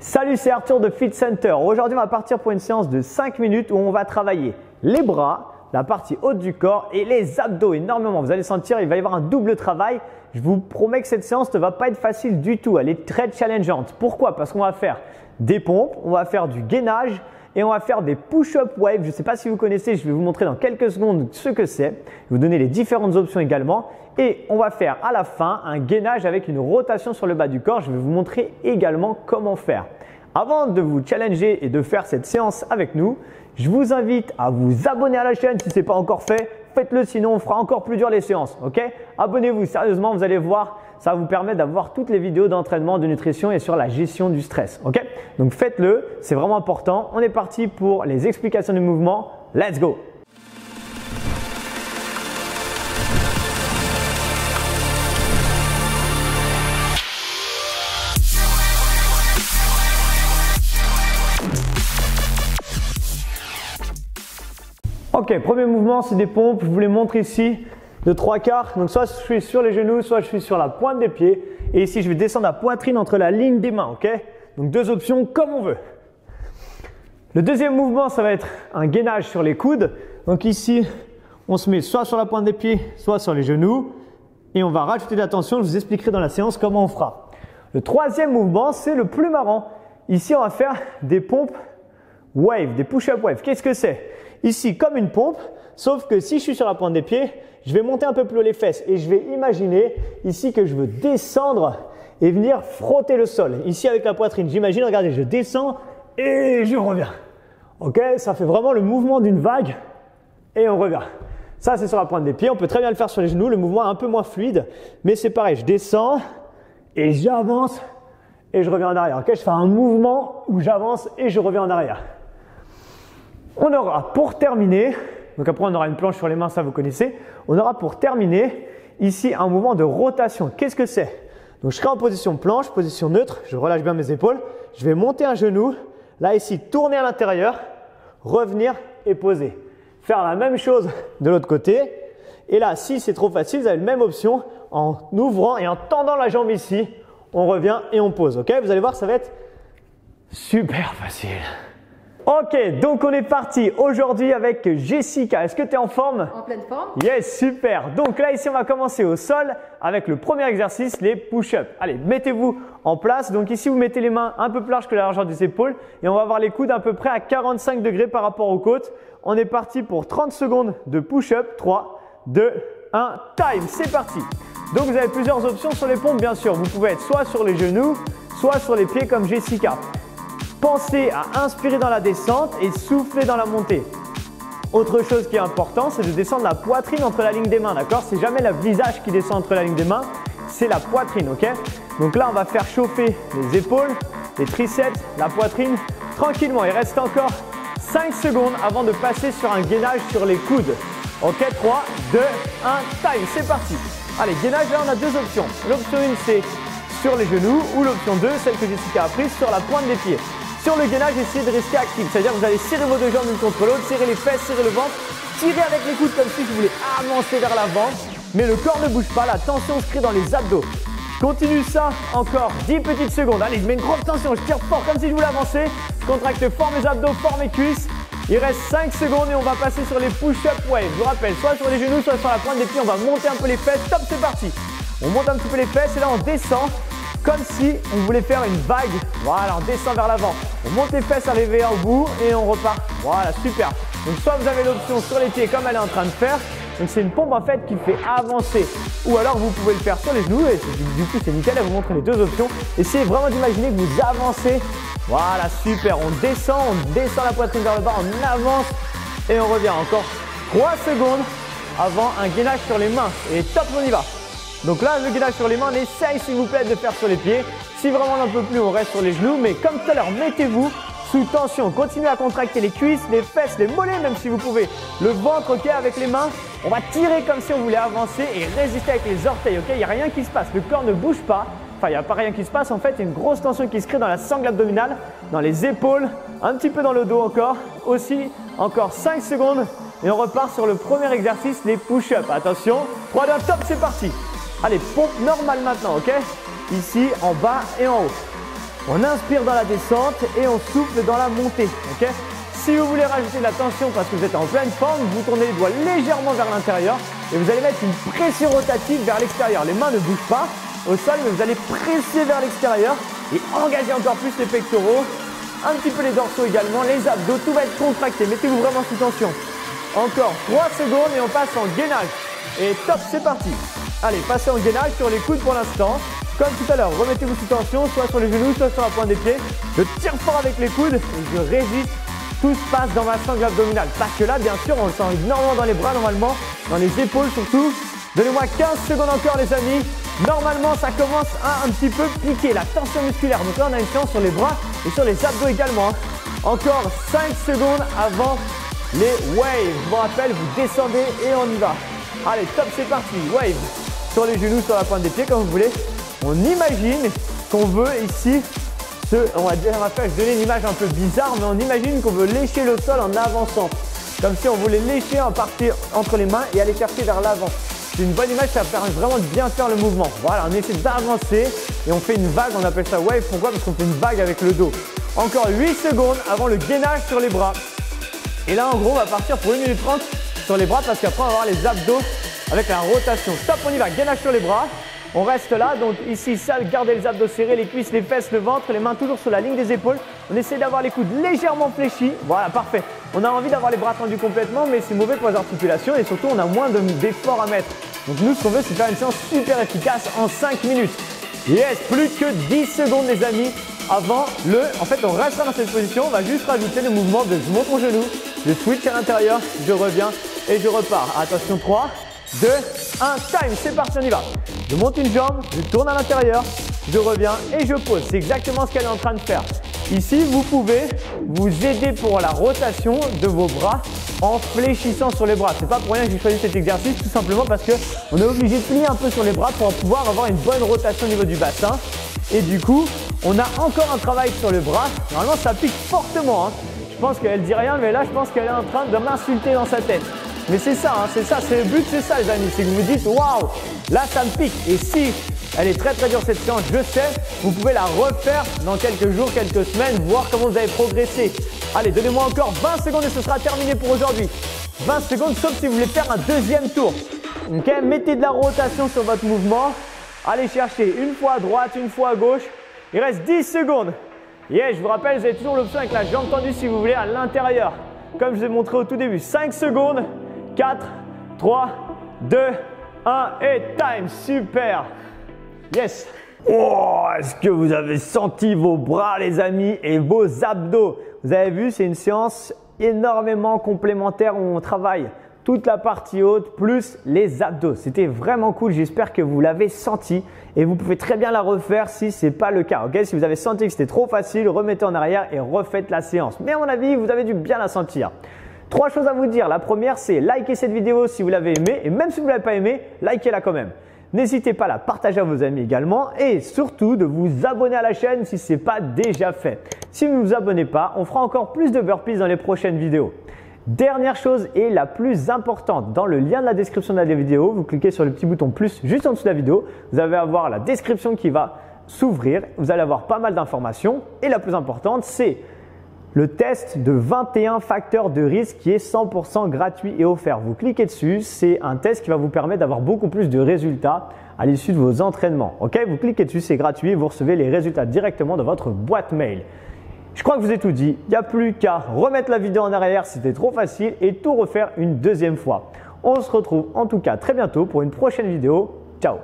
Salut, c'est Arthur de Fit Center. Aujourd'hui, on va partir pour une séance de 5 minutes où on va travailler les bras, la partie haute du corps et les abdos énormément. Vous allez sentir, il va y avoir un double travail. Je vous promets que cette séance ne va pas être facile du tout. Elle est très challengeante. Pourquoi? Parce qu'on va faire des pompes, on va faire du gainage et on va faire des push-up wave. Je ne sais pas si vous connaissez, je vais vous montrer dans quelques secondes ce que c'est. Je vais vous donner les différentes options également. Et on va faire à la fin un gainage avec une rotation sur le bas du corps. Je vais vous montrer également comment faire. Avant de vous challenger et de faire cette séance avec nous, je vous invite à vous abonner à la chaîne si ce n'est pas encore fait. Faites-le, sinon on fera encore plus dur les séances. Ok? Abonnez-vous, sérieusement, vous allez voir, ça va vous permettre d'avoir toutes les vidéos d'entraînement, de nutrition et sur la gestion du stress. Ok? Donc faites-le, c'est vraiment important. On est parti pour les explications du mouvement. Let's go! Ok, premier mouvement, c'est des pompes. Je vous les montre ici de 3/4. Donc soit je suis sur les genoux, soit je suis sur la pointe des pieds. Et ici, je vais descendre la poitrine entre la ligne des mains. Ok? Donc deux options comme on veut. Le deuxième mouvement, ça va être un gainage sur les coudes. Donc ici, on se met soit sur la pointe des pieds, soit sur les genoux. Et on va rajouter de la tension. Je vous expliquerai dans la séance comment on fera. Le troisième mouvement, c'est le plus marrant. Ici, on va faire des pompes wave, des push-up wave. Qu'est-ce que c'est? Ici, comme une pompe, sauf que si je suis sur la pointe des pieds, je vais monter un peu plus haut les fesses et je vais imaginer ici que je veux descendre et venir frotter le sol. Ici, avec la poitrine, j'imagine, regardez, je descends et je reviens. Ok, ça fait vraiment le mouvement d'une vague et on revient. Ça, c'est sur la pointe des pieds. On peut très bien le faire sur les genoux. Le mouvement est un peu moins fluide, mais c'est pareil. Je descends et j'avance et je reviens en arrière. Ok, je fais un mouvement où j'avance et je reviens en arrière. On aura pour terminer, donc après on aura une planche sur les mains, ça vous connaissez. On aura pour terminer ici un mouvement de rotation. Qu'est-ce que c'est? Donc je serai en position planche, position neutre, je relâche bien mes épaules. Je vais monter un genou, là ici tourner à l'intérieur, revenir et poser. Faire la même chose de l'autre côté. Et là, si c'est trop facile, vous avez la même option en ouvrant et en tendant la jambe ici. On revient et on pose. Ok? Vous allez voir, ça va être super facile. Ok, donc on est parti aujourd'hui avec Jessica. Est-ce que tu es en forme? En pleine forme. Yes, super. Donc là, ici, on va commencer au sol avec le premier exercice, les push-ups. Allez, mettez-vous en place. Donc ici, vous mettez les mains un peu plus larges que la largeur des épaules et on va avoir les coudes à peu près à 45 degrés par rapport aux côtes. On est parti pour 30 secondes de push-up. 3, 2, 1, time. C'est parti. Donc vous avez plusieurs options sur les pompes, bien sûr. Vous pouvez être soit sur les genoux, soit sur les pieds comme Jessica. Pensez à inspirer dans la descente et souffler dans la montée. Autre chose qui est important, c'est de descendre la poitrine entre la ligne des mains, d'accord? C'est jamais le visage qui descend entre la ligne des mains, c'est la poitrine, ok? Donc là, on va faire chauffer les épaules, les triceps, la poitrine, tranquillement. Il reste encore 5 secondes avant de passer sur un gainage sur les coudes. Ok, 3, 2, 1, time, c'est parti. Allez, gainage, là, on a deux options. L'option 1, c'est sur les genoux ou l'option 2, celle que Jessica a prise, sur la pointe des pieds. Sur le gainage, essayez de rester actif, c'est-à-dire que vous allez serrer vos deux jambes l'une contre l'autre, serrer les fesses, serrer le ventre, tirer avec les coudes comme si vous voulez avancer vers l'avant, mais le corps ne bouge pas, la tension se crée dans les abdos. Continue ça encore 10 petites secondes. Allez, je mets une grosse tension, je tire fort comme si je voulais avancer, je contracte fort mes abdos, fort mes cuisses. Il reste 5 secondes et on va passer sur les push-up wave. Je vous rappelle, soit sur les genoux, soit sur la pointe des pieds, on va monter un peu les fesses. Top, c'est parti. On monte un petit peu les fesses et là on descend. Comme si on voulait faire une vague. Voilà, on descend vers l'avant. On monte les fesses, arrivé au bout et on repart. Voilà, super. Donc soit vous avez l'option sur les pieds comme elle est en train de faire. Donc c'est une pompe en fait qui fait avancer. Ou alors vous pouvez le faire sur les genoux et du coup c'est nickel. Elle vous montre les deux options. Essayez vraiment d'imaginer que vous avancez. Voilà, super. On descend la poitrine vers le bas, on avance et on revient. Encore 3 secondes avant un gainage sur les mains. Et top, on y va. Donc là, le gainage sur les mains, on essaye s'il vous plaît de faire sur les pieds. Si vraiment on n'en peut plus, on reste sur les genoux. Mais comme tout à l'heure, mettez-vous sous tension. Continuez à contracter les cuisses, les fesses, les mollets même si vous pouvez. Le ventre, ok, avec les mains. On va tirer comme si on voulait avancer et résister avec les orteils, ok? Il n'y a rien qui se passe. Le corps ne bouge pas. Enfin, il n'y a pas rien qui se passe. En fait, il y a une grosse tension qui se crée dans la sangle abdominale, dans les épaules, un petit peu dans le dos encore. Aussi, encore 5 secondes. Et on repart sur le premier exercice, les push-ups. Attention, 3, 2, 1, top, c'est parti. Allez, pompe normale maintenant, ok? Ici, en bas et en haut. On inspire dans la descente et on souffle dans la montée. Okay, si vous voulez rajouter de la tension parce que vous êtes en pleine forme, vous tournez les doigts légèrement vers l'intérieur et vous allez mettre une pression rotative vers l'extérieur. Les mains ne bougent pas au sol, mais vous allez presser vers l'extérieur et engager encore plus les pectoraux, un petit peu les dorsaux également, les abdos, tout va être contracté. Mettez-vous vraiment sous tension. Encore 3 secondes et on passe en gainage. Et top, c'est parti. Allez, passez en gainage sur les coudes pour l'instant. Comme tout à l'heure, remettez-vous sous tension, soit sur les genoux, soit sur la pointe des pieds. Je tire fort avec les coudes et je résiste. Tout se passe dans ma sangle abdominale. Parce que là, bien sûr, on le sent énormément dans les bras normalement, dans les épaules surtout. Donnez-moi 15 secondes encore les amis. Normalement, ça commence à un petit peu piquer, la tension musculaire. Donc là, on a une séance sur les bras et sur les abdos également. Encore 5 secondes avant les waves. Je vous rappelle, vous descendez et on y va. Allez, top, c'est parti. Wave sur les genoux, sur la pointe des pieds, comme vous voulez. On imagine qu'on veut ici, on va donner une image un peu bizarre, mais on imagine qu'on veut lécher le sol en avançant. Comme si on voulait lécher en partie entre les mains et aller chercher vers l'avant. C'est une bonne image, ça permet vraiment de bien faire le mouvement. Voilà, on essaie d'avancer et on fait une vague, on appelle ça wave. Pourquoi? Parce qu'on fait une vague avec le dos. Encore 8 secondes avant le gainage sur les bras. Et là, en gros, on va partir pour 1 minute 30 sur les bras parce qu'après, on va avoir les abdos avec la rotation. Stop, on y va, gainage sur les bras. On reste là, donc ici, ça, gardez les abdos serrés, les cuisses, les fesses, le ventre, les mains toujours sur la ligne des épaules. On essaie d'avoir les coudes légèrement fléchis. Voilà, parfait. On a envie d'avoir les bras tendus complètement, mais c'est mauvais pour les articulations et surtout, on a moins d'efforts à mettre. Donc nous, ce qu'on veut, c'est faire une séance super efficace en 5 minutes. Yes, plus que 10 secondes, les amis, avant le… En fait, on restera dans cette position. On va juste rajouter le mouvement de je monte mon genou, je switch à l'intérieur, je reviens et je repars. Attention, 3, 2, 1, time, c'est parti, on y va. Je monte une jambe, je tourne à l'intérieur, je reviens et je pose. C'est exactement ce qu'elle est en train de faire. Ici, vous pouvez vous aider pour la rotation de vos bras en fléchissant sur les bras. C'est pas pour rien que j'ai choisi cet exercice, tout simplement parce qu'on est obligé de plier un peu sur les bras pour pouvoir avoir une bonne rotation au niveau du bassin. Et du coup, on a encore un travail sur le bras. Normalement, ça pique fortement. Je pense qu'elle dit rien, mais là, je pense qu'elle est en train de m'insulter dans sa tête. Mais c'est ça, c'est ça, c'est le but, c'est ça les amis, c'est que vous vous dites waouh, là ça me pique. Et si elle est très dure cette séance, je sais, vous pouvez la refaire dans quelques jours, quelques semaines, voir comment vous avez progressé. Allez, donnez-moi encore 20 secondes et ce sera terminé pour aujourd'hui. 20 secondes, sauf si vous voulez faire un deuxième tour. Ok, mettez de la rotation sur votre mouvement. Allez chercher une fois à droite, une fois à gauche. Il reste 10 secondes. Yeah, je vous rappelle, vous avez toujours l'option avec la jambe tendue si vous voulez à l'intérieur. Comme je vous ai montré au tout début, 5 secondes. 4, 3, 2, 1 et time. Super. Yes. Oh, est-ce que vous avez senti vos bras les amis et vos abdos? Vous avez vu, c'est une séance énormément complémentaire où on travaille toute la partie haute plus les abdos. C'était vraiment cool, j'espère que vous l'avez senti et vous pouvez très bien la refaire si ce n'est pas le cas. Okay, si vous avez senti que c'était trop facile, remettez en arrière et refaites la séance. Mais à mon avis, vous avez dû bien la sentir. 3 choses à vous dire. La première, c'est liker cette vidéo si vous l'avez aimée et même si vous ne l'avez pas aimée, likez-la quand même. N'hésitez pas à la partager à vos amis également et surtout de vous abonner à la chaîne si ce n'est pas déjà fait. Si vous ne vous abonnez pas, on fera encore plus de burpees dans les prochaines vidéos. Dernière chose et la plus importante, dans le lien de la description de la vidéo, vous cliquez sur le petit bouton plus juste en dessous de la vidéo, vous allez avoir la description qui va s'ouvrir, vous allez avoir pas mal d'informations et la plus importante, c'est le test de 21 facteurs de risque qui est 100% gratuit et offert. Vous cliquez dessus, c'est un test qui va vous permettre d'avoir beaucoup plus de résultats à l'issue de vos entraînements. Ok, vous cliquez dessus, c'est gratuit et vous recevez les résultats directement dans votre boîte mail. Je crois que je vous ai tout dit, il n'y a plus qu'à remettre la vidéo en arrière si c'était trop facile et tout refaire une deuxième fois. On se retrouve en tout cas très bientôt pour une prochaine vidéo. Ciao!